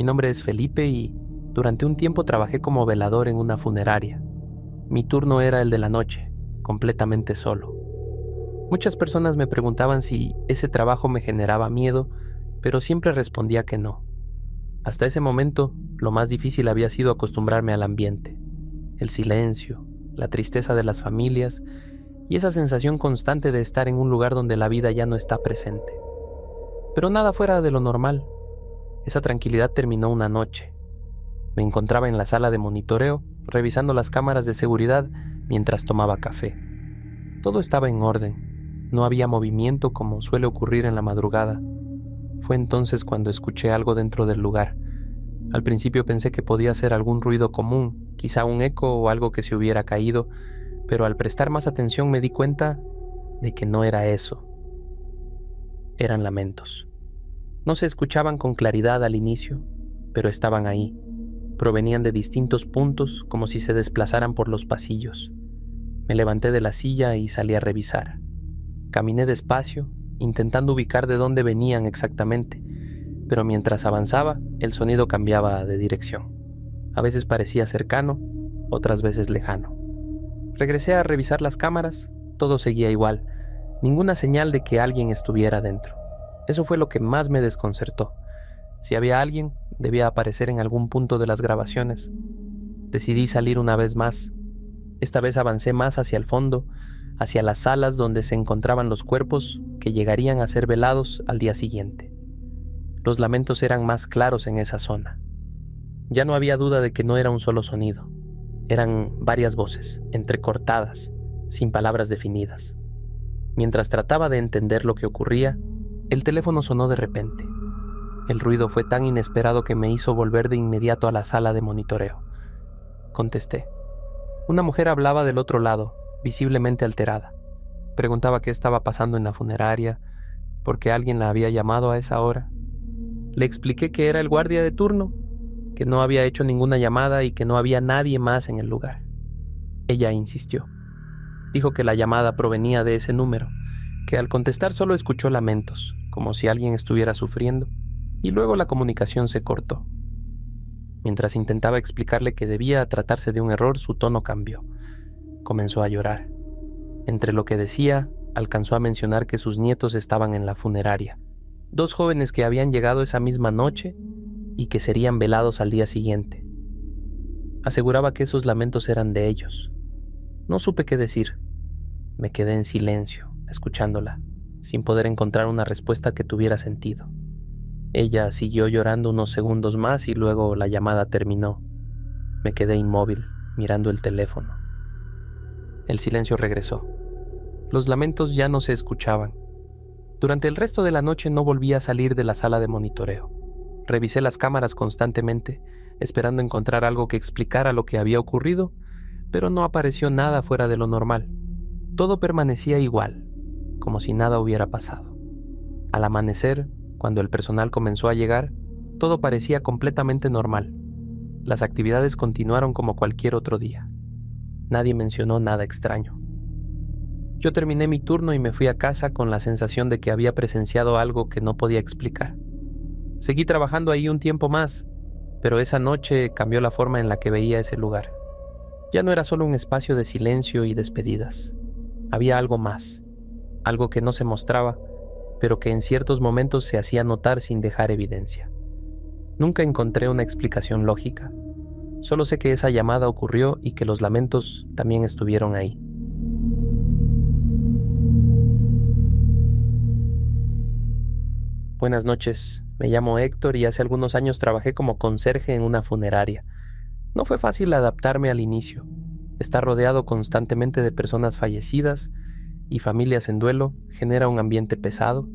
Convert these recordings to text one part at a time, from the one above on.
Mi nombre es Felipe y durante un tiempo trabajé como velador en una funeraria. Mi turno era el de la noche, completamente solo. Muchas personas me preguntaban si ese trabajo me generaba miedo, pero siempre respondía que no. Hasta ese momento, lo más difícil había sido acostumbrarme al ambiente, el silencio, la tristeza de las familias y esa sensación constante de estar en un lugar donde la vida ya no está presente. Pero nada fuera de lo normal. Esa tranquilidad terminó una noche. Me encontraba en la sala de monitoreo, revisando las cámaras de seguridad mientras tomaba café. Todo estaba en orden. No había movimiento como suele ocurrir en la madrugada. Fue entonces cuando escuché algo dentro del lugar. Al principio pensé que podía ser algún ruido común, quizá un eco o algo que se hubiera caído, pero al prestar más atención me di cuenta de que no era eso. Eran lamentos. No se escuchaban con claridad al inicio, pero estaban ahí. Provenían de distintos puntos, como si se desplazaran por los pasillos. Me levanté de la silla y salí a revisar. Caminé despacio, intentando ubicar de dónde venían exactamente, pero mientras avanzaba, el sonido cambiaba de dirección. A veces parecía cercano, otras veces lejano. Regresé a revisar las cámaras, todo seguía igual, ninguna señal de que alguien estuviera dentro. Eso fue lo que más me desconcertó. Si había alguien, debía aparecer en algún punto de las grabaciones. Decidí salir una vez más. Esta vez avancé más hacia el fondo, hacia las salas donde se encontraban los cuerpos que llegarían a ser velados al día siguiente. Los lamentos eran más claros en esa zona. Ya no había duda de que no era un solo sonido. Eran varias voces, entrecortadas, sin palabras definidas. Mientras trataba de entender lo que ocurría, el teléfono sonó de repente. El ruido fue tan inesperado que me hizo volver de inmediato a la sala de monitoreo. Contesté. Una mujer hablaba del otro lado, visiblemente alterada. Preguntaba qué estaba pasando en la funeraria, por qué alguien la había llamado a esa hora. Le expliqué que era el guardia de turno, que no había hecho ninguna llamada y que no había nadie más en el lugar. Ella insistió. Dijo que la llamada provenía de ese número, que al contestar solo escuchó lamentos, como si alguien estuviera sufriendo, y luego la comunicación se cortó. Mientras intentaba explicarle que debía tratarse de un error, su tono cambió. Comenzó a llorar. Entre lo que decía, alcanzó a mencionar que sus nietos estaban en la funeraria. 2 jóvenes que habían llegado esa misma noche y que serían velados al día siguiente. Aseguraba que esos lamentos eran de ellos. No supe qué decir. Me quedé en silencio, escuchándola, sin poder encontrar una respuesta que tuviera sentido. Ella siguió llorando unos segundos más y luego la llamada terminó. Me quedé inmóvil, mirando el teléfono. El silencio regresó. Los lamentos ya no se escuchaban. Durante el resto de la noche no volví a salir de la sala de monitoreo. Revisé las cámaras constantemente, esperando encontrar algo que explicara lo que había ocurrido, pero no apareció nada fuera de lo normal. Todo permanecía igual, como si nada hubiera pasado. Al amanecer, cuando el personal comenzó a llegar, todo parecía completamente normal. Las actividades continuaron como cualquier otro día. Nadie mencionó nada extraño. Yo terminé mi turno y me fui a casa con la sensación de que había presenciado algo que no podía explicar. Seguí trabajando ahí un tiempo más, pero esa noche cambió la forma en la que veía ese lugar. Ya no era solo un espacio de silencio y despedidas. Había algo más, algo que no se mostraba, pero que en ciertos momentos se hacía notar sin dejar evidencia. Nunca encontré una explicación lógica. Solo sé que esa llamada ocurrió y que los lamentos también estuvieron ahí. Buenas noches, me llamo Héctor y hace algunos años trabajé como conserje en una funeraria. No fue fácil adaptarme al inicio. Estar rodeado constantemente de personas fallecidas y familias en duelo genera un ambiente pesado.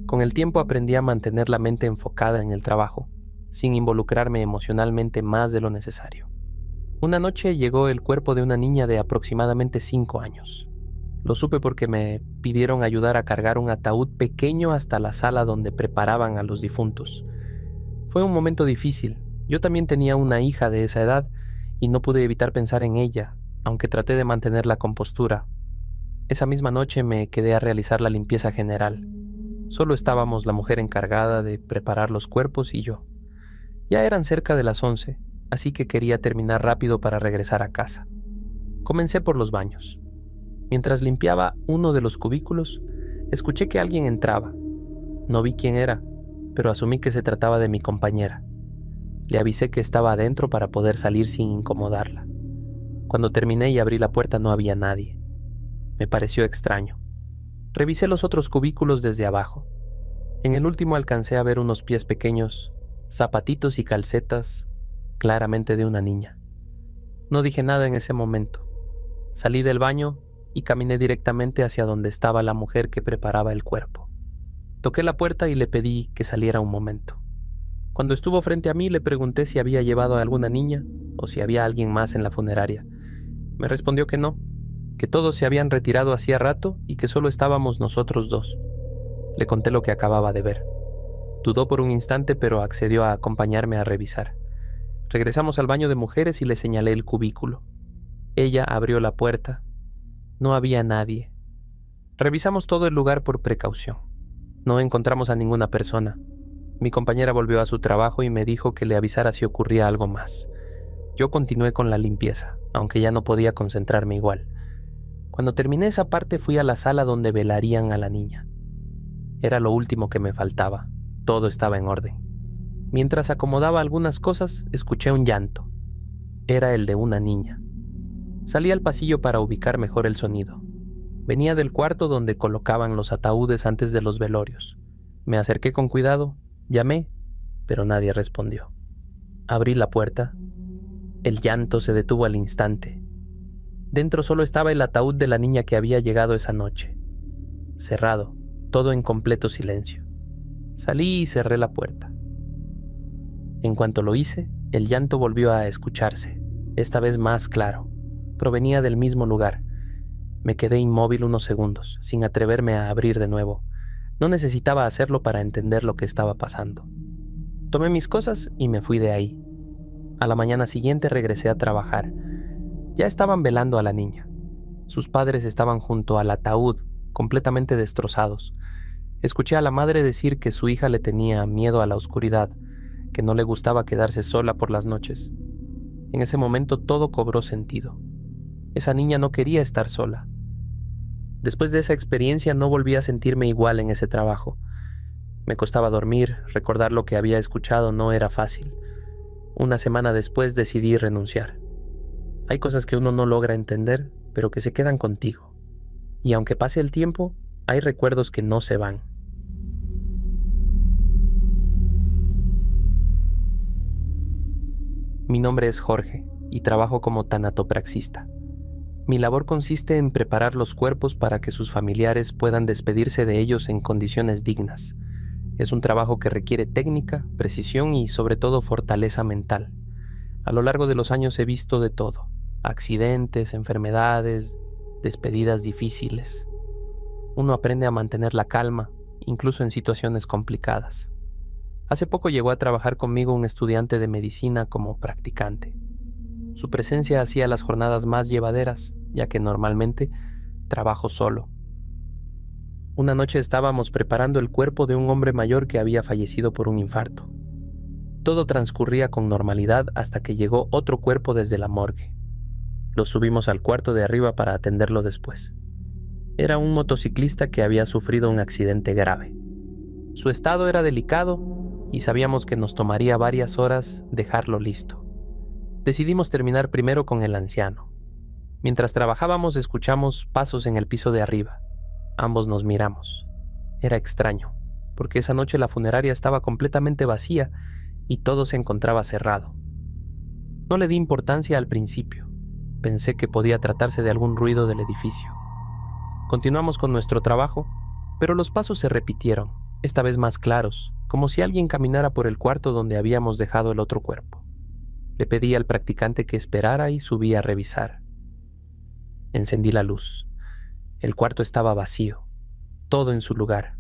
Con el tiempo aprendí a mantener la mente enfocada en el trabajo, sin involucrarme emocionalmente más de lo necesario. Una noche llegó el cuerpo de una niña de aproximadamente 5 años. Lo supe porque me pidieron ayudar a cargar un ataúd pequeño hasta la sala donde preparaban a los difuntos. Fue un momento difícil. Yo también tenía una hija de esa edad y no pude evitar pensar en ella, aunque traté de mantener la compostura. Esa misma noche me quedé a realizar la limpieza general. Solo estábamos la mujer encargada de preparar los cuerpos y yo. Ya eran cerca de las 11, así que quería terminar rápido para regresar a casa. Comencé por los baños. Mientras limpiaba uno de los cubículos, escuché que alguien entraba. No vi quién era, pero asumí que se trataba de mi compañera. Le avisé que estaba adentro para poder salir sin incomodarla. Cuando terminé y abrí la puerta no había nadie. Me pareció extraño. Revisé los otros cubículos desde abajo. En el último alcancé a ver unos pies pequeños, zapatitos y calcetas, claramente de una niña. No dije nada en ese momento. Salí del baño y caminé directamente hacia donde estaba la mujer que preparaba el cuerpo. Toqué la puerta y le pedí que saliera un momento. Cuando estuvo frente a mí le pregunté si había llevado a alguna niña o si había alguien más en la funeraria. Me respondió que no, que todos se habían retirado hacía rato y que solo estábamos nosotros dos. Le conté lo que acababa de ver. Dudó por un instante, pero accedió a acompañarme a revisar. Regresamos al baño de mujeres y le señalé el cubículo. Ella abrió la puerta. No había nadie. Revisamos todo el lugar por precaución. No encontramos a ninguna persona. Mi compañera volvió a su trabajo y me dijo que le avisara si ocurría algo más. Yo continué con la limpieza, aunque ya no podía concentrarme igual. Cuando terminé esa parte fui a la sala donde velarían a la niña. Era lo último que me faltaba. Todo estaba en orden. Mientras acomodaba algunas cosas, escuché un llanto. Era el de una niña. Salí al pasillo para ubicar mejor el sonido. Venía del cuarto donde colocaban los ataúdes antes de los velorios. Me acerqué con cuidado, llamé, pero nadie respondió. Abrí la puerta. El llanto se detuvo al instante. Dentro solo estaba el ataúd de la niña que había llegado esa noche. Cerrado, todo en completo silencio. Salí y cerré la puerta. En cuanto lo hice, el llanto volvió a escucharse, esta vez más claro. Provenía del mismo lugar. Me quedé inmóvil unos segundos, sin atreverme a abrir de nuevo. No necesitaba hacerlo para entender lo que estaba pasando. Tomé mis cosas y me fui de ahí. A la mañana siguiente regresé a trabajar. Ya estaban velando a la niña. Sus padres estaban junto al ataúd, completamente destrozados. Escuché a la madre decir que su hija le tenía miedo a la oscuridad, que no le gustaba quedarse sola por las noches. En ese momento todo cobró sentido. Esa niña no quería estar sola. Después de esa experiencia no volví a sentirme igual en ese trabajo. Me costaba dormir, recordar lo que había escuchado no era fácil. Una semana después decidí renunciar. Hay cosas que uno no logra entender, pero que se quedan contigo. Y aunque pase el tiempo, hay recuerdos que no se van. Mi nombre es Jorge y trabajo como tanatopraxista. Mi labor consiste en preparar los cuerpos para que sus familiares puedan despedirse de ellos en condiciones dignas. Es un trabajo que requiere técnica, precisión y sobre todo fortaleza mental. A lo largo de los años he visto de todo: accidentes, enfermedades, despedidas difíciles. Uno aprende a mantener la calma, incluso en situaciones complicadas. Hace poco llegó a trabajar conmigo un estudiante de medicina como practicante. Su presencia hacía las jornadas más llevaderas, ya que normalmente trabajo solo. Una noche estábamos preparando el cuerpo de un hombre mayor que había fallecido por un infarto. Todo transcurría con normalidad hasta que llegó otro cuerpo desde la morgue. Lo subimos al cuarto de arriba para atenderlo después. Era un motociclista que había sufrido un accidente grave. Su estado era delicado y sabíamos que nos tomaría varias horas dejarlo listo. Decidimos terminar primero con el anciano. Mientras trabajábamos escuchamos pasos en el piso de arriba. Ambos nos miramos. Era extraño, porque esa noche la funeraria estaba completamente vacía y todo se encontraba cerrado. No le di importancia al principio. Pensé que podía tratarse de algún ruido del edificio. Continuamos con nuestro trabajo, pero los pasos se repitieron, esta vez más claros, como si alguien caminara por el cuarto donde habíamos dejado el otro cuerpo. Le pedí al practicante que esperara y subí a revisar. Encendí la luz. El cuarto estaba vacío, todo en su lugar.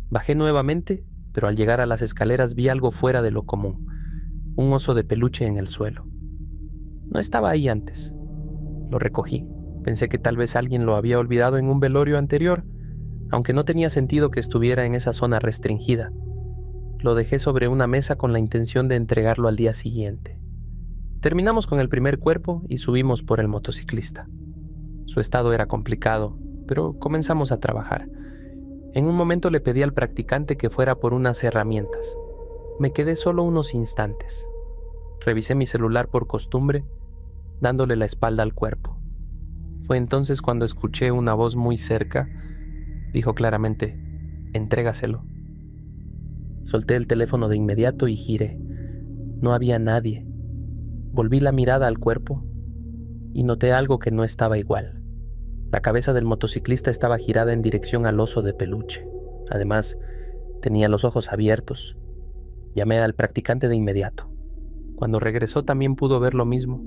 Bajé nuevamente, pero al llegar a las escaleras vi algo fuera de lo común: un oso de peluche en el suelo. No estaba ahí antes. Lo recogí. Pensé que tal vez alguien lo había olvidado en un velorio anterior, aunque no tenía sentido que estuviera en esa zona restringida. Lo dejé sobre una mesa con la intención de entregarlo al día siguiente. Terminamos con el primer cuerpo y subimos por el motociclista. Su estado era complicado, pero comenzamos a trabajar. En un momento le pedí al practicante que fuera por unas herramientas. Me quedé solo unos instantes. Revisé mi celular por costumbre, dándole la espalda al cuerpo. Fue entonces cuando escuché una voz muy cerca. Dijo claramente: «Entrégaselo». Solté el teléfono de inmediato y giré. No había nadie. Volví la mirada al cuerpo y noté algo que no estaba igual. La cabeza del motociclista estaba girada en dirección al oso de peluche. Además, tenía los ojos abiertos. Llamé al practicante de inmediato. Cuando regresó también pudo ver lo mismo.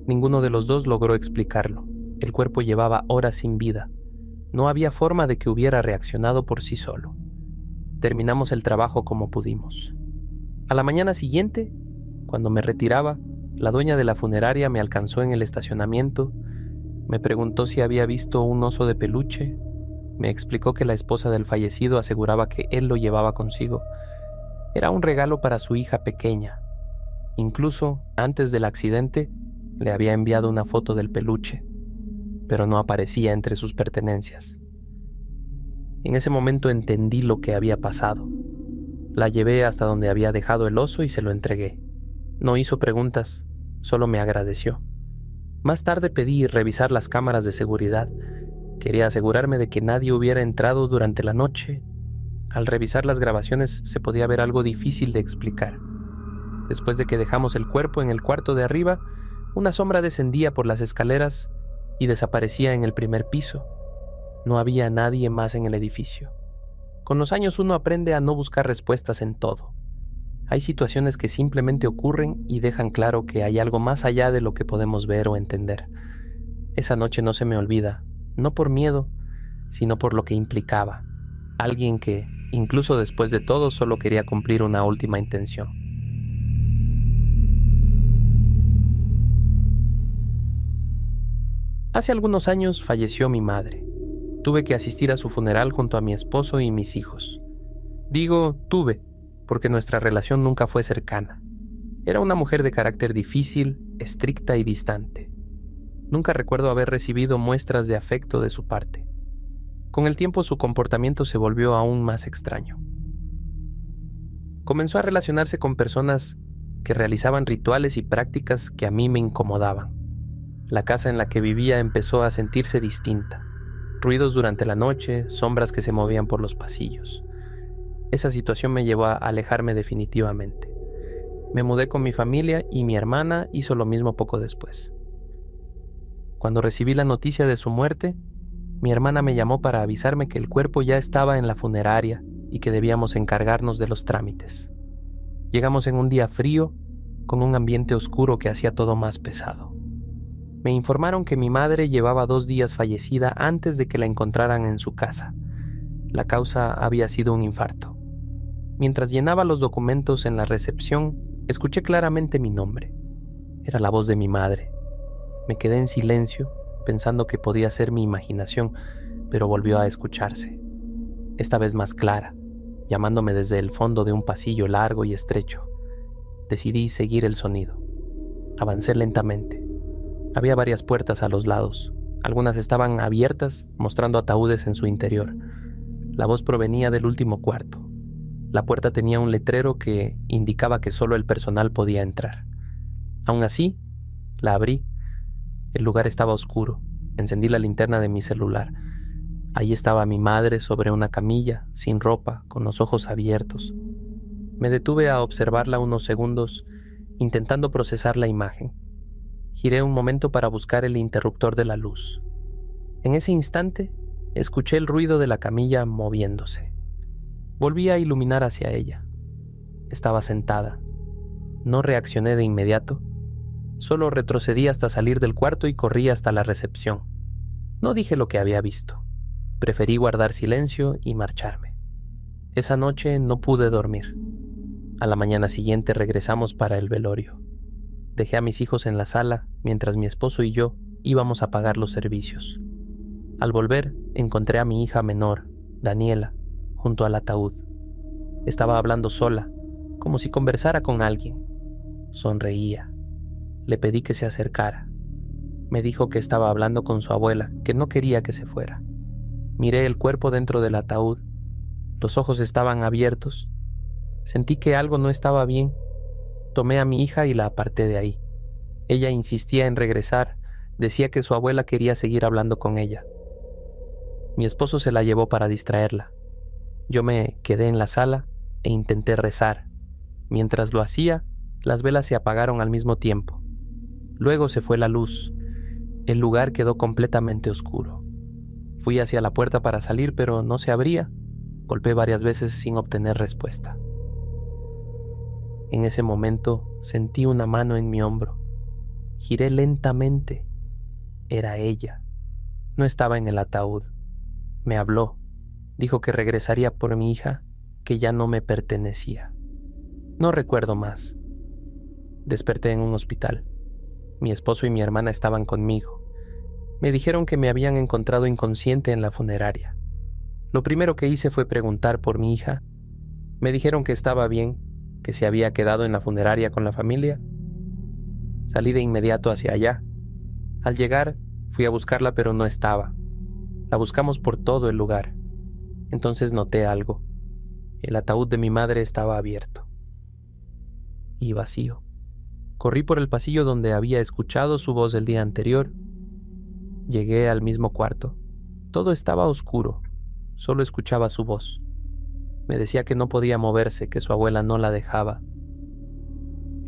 Ninguno de los dos logró explicarlo. El cuerpo llevaba horas sin vida. No había forma de que hubiera reaccionado por sí solo. Terminamos el trabajo como pudimos. A la mañana siguiente, cuando me retiraba, la dueña de la funeraria me alcanzó en el estacionamiento, me preguntó si había visto un oso de peluche, me explicó que la esposa del fallecido aseguraba que él lo llevaba consigo. Era un regalo para su hija pequeña. Incluso, antes del accidente, le había enviado una foto del peluche, pero no aparecía entre sus pertenencias. En ese momento entendí lo que había pasado. La llevé hasta donde había dejado el oso y se lo entregué. No hizo preguntas, solo me agradeció. Más tarde pedí revisar las cámaras de seguridad. Quería asegurarme de que nadie hubiera entrado durante la noche. Al revisar las grabaciones se podía ver algo difícil de explicar. Después de que dejamos el cuerpo en el cuarto de arriba, una sombra descendía por las escaleras y desaparecía en el primer piso. No había nadie más en el edificio. Con los años uno aprende a no buscar respuestas en todo. Hay situaciones que simplemente ocurren y dejan claro que hay algo más allá de lo que podemos ver o entender. Esa noche no se me olvida, no por miedo, sino por lo que implicaba. Alguien que, incluso después de todo, solo quería cumplir una última intención. Hace algunos años falleció mi madre. Tuve que asistir a su funeral junto a mi esposo y mis hijos. Digo tuve, porque nuestra relación nunca fue cercana. Era una mujer de carácter difícil, estricta y distante. Nunca recuerdo haber recibido muestras de afecto de su parte. Con el tiempo su comportamiento se volvió aún más extraño. Comenzó a relacionarse con personas que realizaban rituales y prácticas que a mí me incomodaban. La casa en la que vivía empezó a sentirse distinta. Ruidos durante la noche, sombras que se movían por los pasillos. Esa situación me llevó a alejarme definitivamente. Me mudé con mi familia y mi hermana hizo lo mismo poco después. Cuando recibí la noticia de su muerte, mi hermana me llamó para avisarme que el cuerpo ya estaba en la funeraria y que debíamos encargarnos de los trámites. Llegamos en un día frío, con un ambiente oscuro que hacía todo más pesado. Me informaron que mi madre llevaba 2 días fallecida antes de que la encontraran en su casa. La causa había sido un infarto. Mientras llenaba los documentos en la recepción, escuché claramente mi nombre. Era la voz de mi madre. Me quedé en silencio, pensando que podía ser mi imaginación, pero volvió a escucharse. Esta vez más clara, llamándome desde el fondo de un pasillo largo y estrecho. Decidí seguir el sonido. Avancé lentamente. Había varias puertas a los lados. Algunas estaban abiertas, mostrando ataúdes en su interior. La voz provenía del último cuarto. La puerta tenía un letrero que indicaba que solo el personal podía entrar. Aún así, la abrí. El lugar estaba oscuro. Encendí la linterna de mi celular. Ahí estaba mi madre sobre una camilla, sin ropa, con los ojos abiertos. Me detuve a observarla unos segundos, intentando procesar la imagen. Giré un momento para buscar el interruptor de la luz. En ese instante, escuché el ruido de la camilla moviéndose. Volví a iluminar hacia ella. Estaba sentada. No reaccioné de inmediato. Solo retrocedí hasta salir del cuarto y corrí hasta la recepción. No dije lo que había visto. Preferí guardar silencio y marcharme. Esa noche no pude dormir. A la mañana siguiente regresamos para el velorio. Dejé a mis hijos en la sala mientras mi esposo y yo íbamos a pagar los servicios. Al volver, encontré a mi hija menor, Daniela, junto al ataúd. Estaba hablando sola, como si conversara con alguien. Sonreía. Le pedí que se acercara. Me dijo que estaba hablando con su abuela, que no quería que se fuera. Miré el cuerpo dentro del ataúd. Los ojos estaban abiertos. Sentí que algo no estaba bien. Tomé a mi hija y la aparté de ahí. Ella insistía en regresar. Decía que su abuela quería seguir hablando con ella. Mi esposo se la llevó para distraerla. Yo me quedé en la sala e intenté rezar. Mientras lo hacía, las velas se apagaron al mismo tiempo. Luego se fue la luz. El lugar quedó completamente oscuro. Fui hacia la puerta para salir, pero no se abría. Golpeé varias veces sin obtener respuesta. En ese momento sentí una mano en mi hombro. Giré lentamente. Era ella. No estaba en el ataúd. Me habló. Dijo que regresaría por mi hija, que ya no me pertenecía. No recuerdo más. Desperté en un hospital. Mi esposo y mi hermana estaban conmigo. Me dijeron que me habían encontrado inconsciente en la funeraria. Lo primero que hice fue preguntar por mi hija. Me dijeron que estaba bien, que se había quedado en la funeraria con la familia. Salí de inmediato hacia allá. Al llegar, fui a buscarla, pero no estaba. La buscamos por todo el lugar. Entonces noté algo. El ataúd de mi madre estaba abierto y vacío. Corrí por el pasillo donde había escuchado su voz el día anterior. Llegué al mismo cuarto. Todo estaba oscuro. Solo escuchaba su voz. Me decía que no podía moverse, que su abuela no la dejaba.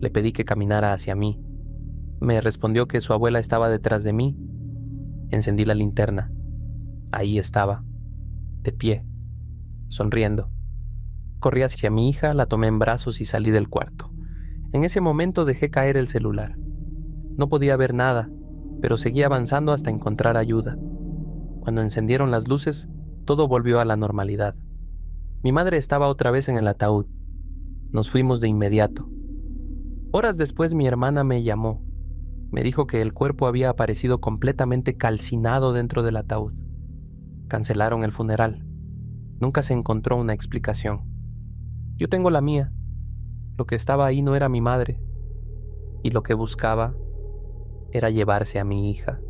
Le pedí que caminara hacia mí. Me respondió que su abuela estaba detrás de mí. Encendí la linterna. Ahí estaba, de pie, sonriendo. Corrí hacia mi hija, la tomé en brazos y salí del cuarto. En ese momento dejé caer el celular. No podía ver nada, pero seguí avanzando hasta encontrar ayuda. Cuando encendieron las luces, todo volvió a la normalidad. Mi madre estaba otra vez en el ataúd. Nos fuimos de inmediato. Horas después mi hermana me llamó. Me dijo que el cuerpo había aparecido completamente calcinado dentro del ataúd. Cancelaron el funeral. Nunca se encontró una explicación. Yo tengo la mía. Lo que estaba ahí no era mi madre, y lo que buscaba era llevarse a mi hija.